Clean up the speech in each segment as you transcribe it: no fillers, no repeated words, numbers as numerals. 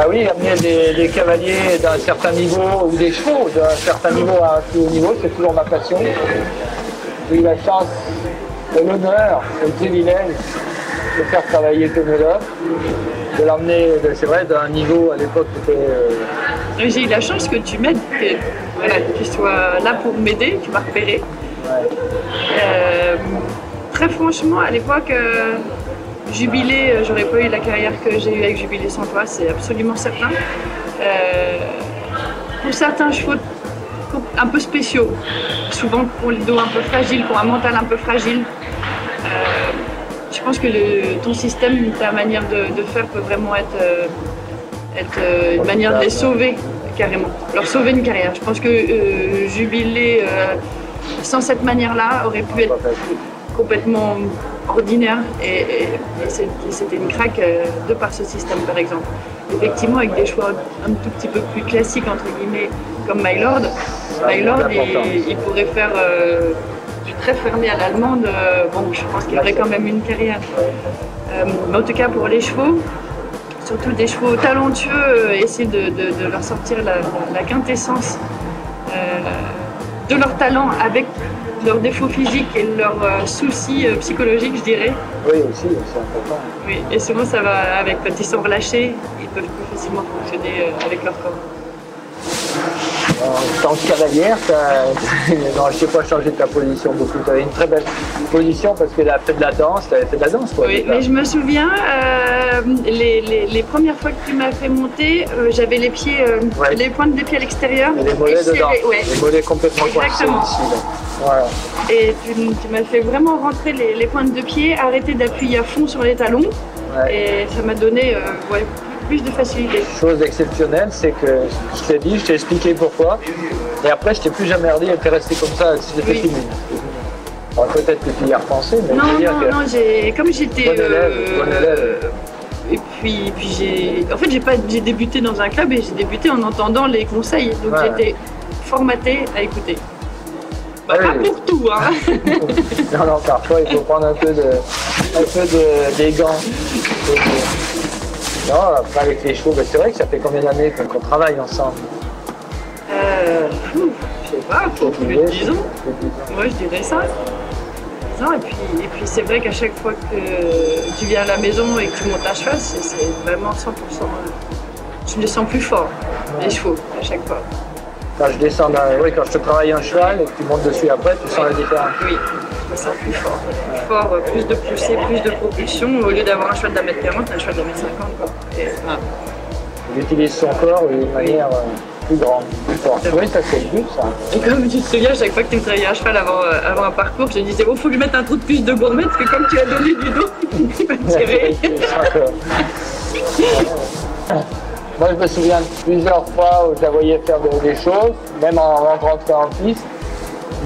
Bah oui, amener des cavaliers d'un certain niveau, ou des chevaux d'un certain niveau à un plus haut niveau, c'est toujours ma passion. J'ai eu la chance, l'honneur, le privilège de faire travailler Pénélope, de l'emmener, c'est vrai, d'un niveau à l'époque qui était... J'ai eu la chance que tu m'aides, que voilà, tu sois là pour m'aider, tu m'as repéré. Ouais. Très franchement, à l'époque, Jubilé, j'aurais pas eu la carrière que j'ai eue avec Jubilé sans toi, c'est absolument certain. Pour certains chevaux un peu spéciaux, souvent qui ont le dos un peu fragile, qui ont un mental un peu fragile, je pense que ton système, ta manière de faire peut vraiment être une manière de les sauver carrément, leur sauver une carrière. Je pense que Jubilé, sans cette manière-là, aurait pu être complètement ordinaire et c'était une craque de par ce système par exemple. Effectivement, avec des choix un tout petit peu plus classiques entre guillemets comme My Lord, il pourrait faire du très fermé à l'allemande. Bon, je pense qu'il aurait quand même une carrière. Mais en tout cas pour les chevaux, surtout des chevaux talentueux, essayer de leur sortir la quintessence de leur talent avec leurs défauts physiques et leurs soucis psychologiques, je dirais. Oui, aussi, c'est important. Oui, et souvent ça va avec, quand ils sont relâchés, ils peuvent plus facilement fonctionner avec leur corps. En tant que cavalière, non, je ne sais pas changer ta position beaucoup. Tu avais une très belle position parce que tu as fait de la danse, tu avais fait de la danse. Quoi, oui, mais je me souviens, les premières fois que tu m'as fait monter, j'avais les pieds, les pointes des pieds à l'extérieur. Et les mollets dedans, les mollets complètement coincés ici. Voilà. Et tu m'as fait vraiment rentrer les pointes de pied, arrêter d'appuyer à fond sur les talons. Ouais. Et ça m'a donné plus de facilité. Chose exceptionnelle, c'est que je t'ai dit, je t'ai expliqué pourquoi. Et après, je t'ai plus jamais regardé, elle était restée comme ça, c'était fini. Alors peut-être que tu y as repensé, mais non, je veux dire que... non, comme j'étais... Bonne élève. Et puis j'ai débuté dans un club et j'ai débuté en entendant les conseils. Donc j'étais formatée à écouter. Bah, pas pour tout, hein. Non, parfois il faut prendre un peu des gants. Non, après avec les chevaux, c'est vrai que ça fait combien d'années qu'on travaille ensemble? Je sais pas, plus de 10 ans. Moi je dirais ça. 10 ans, et puis c'est vrai qu'à chaque fois que tu viens à la maison et que tu montes à cheval, c'est vraiment 100%. Je les sens plus fort, les chevaux, à chaque fois. Quand je descends quand je te travaille un cheval et que tu montes dessus après, tu sens la différence. Oui, je me sens plus fort. Plus fort, plus de poussée, plus de propulsion. Au lieu d'avoir un cheval d'1,40 m, t'as un cheval d'1,50 m. Il utilise son corps d'une manière plus grande, plus forte. Oui, ça c'est le but, ça. Et comme tu te souviens, à chaque fois que tu me travaillais un cheval avant un parcours, je te disais, faut que je mette un trou de plus de gourmet, parce que comme tu as donné du dos, tu vas tirer. Moi, je me souviens plusieurs fois où je la voyais faire des choses, même en rentrant en piste,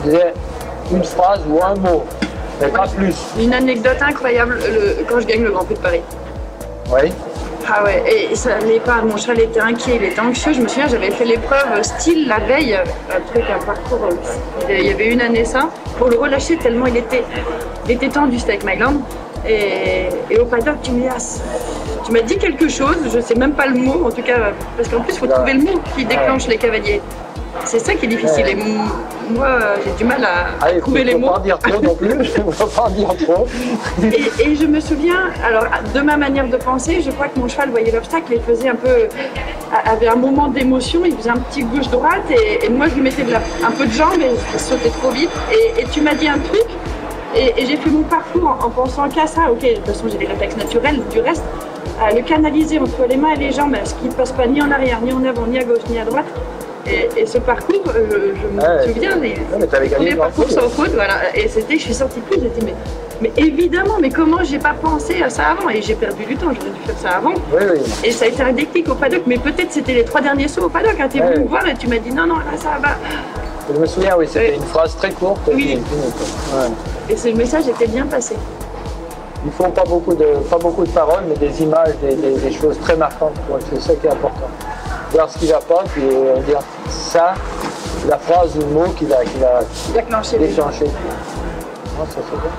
je disais une phrase ou un mot, mais pas plus. Une anecdote incroyable, quand je gagne le Grand Prix de Paris. Oui. Ah ouais, et ça n'allait pas, mon cheval était inquiet, il était anxieux. Je me souviens, j'avais fait l'épreuve style la veille, un parcours, il y avait une année ça, pour le relâcher tellement il était tendu, c'était avec Myland. Et au paddock, tu m'as dit quelque chose, je ne sais même pas le mot, en tout cas, parce qu'en plus, il faut trouver le mot qui déclenche les cavaliers. C'est ça qui est difficile. Et moi, j'ai du mal à trouver les mots. Il ne faut pas en dire trop non plus, il ne faut pas en dire trop. Et je me souviens, alors, de ma manière de penser, je crois que mon cheval voyait l'obstacle et faisait avait un moment d'émotion, il faisait un petit gauche-droite, et moi, je lui mettais un peu de jambes et je sautais trop vite. Et tu m'as dit un truc. Et j'ai fait mon parcours en pensant qu'à ça. Ok, de toute façon, j'ai des réflexes naturels. Du reste, à le canaliser entre les mains et les jambes, ce qui ne passe pas ni en arrière, ni en avant, ni à gauche, ni à droite. Et ce parcours, je me souviens, les premiers parcours sans faute, voilà. Et je suis sortie de plus, j'ai dit, mais évidemment, mais comment j'ai pas pensé à ça avant? Et j'ai perdu du temps, j'aurais dû faire ça avant. Oui. Et ça a été un déclic au paddock, mais peut-être c'était les 3 derniers sauts au paddock. Hein, tu es venu me voir et tu m'as dit, non, là, ça va. Je me souviens, oui, c'était une phrase très courte. Oui. Et ce message était bien passé. Il faut pas beaucoup de paroles, mais des images, des choses très marquantes. C'est ça qui est important. Voir ce qui ne va pas, puis dire ça, la phrase ou le mot qui va déclencher. Non, ça c'est bien.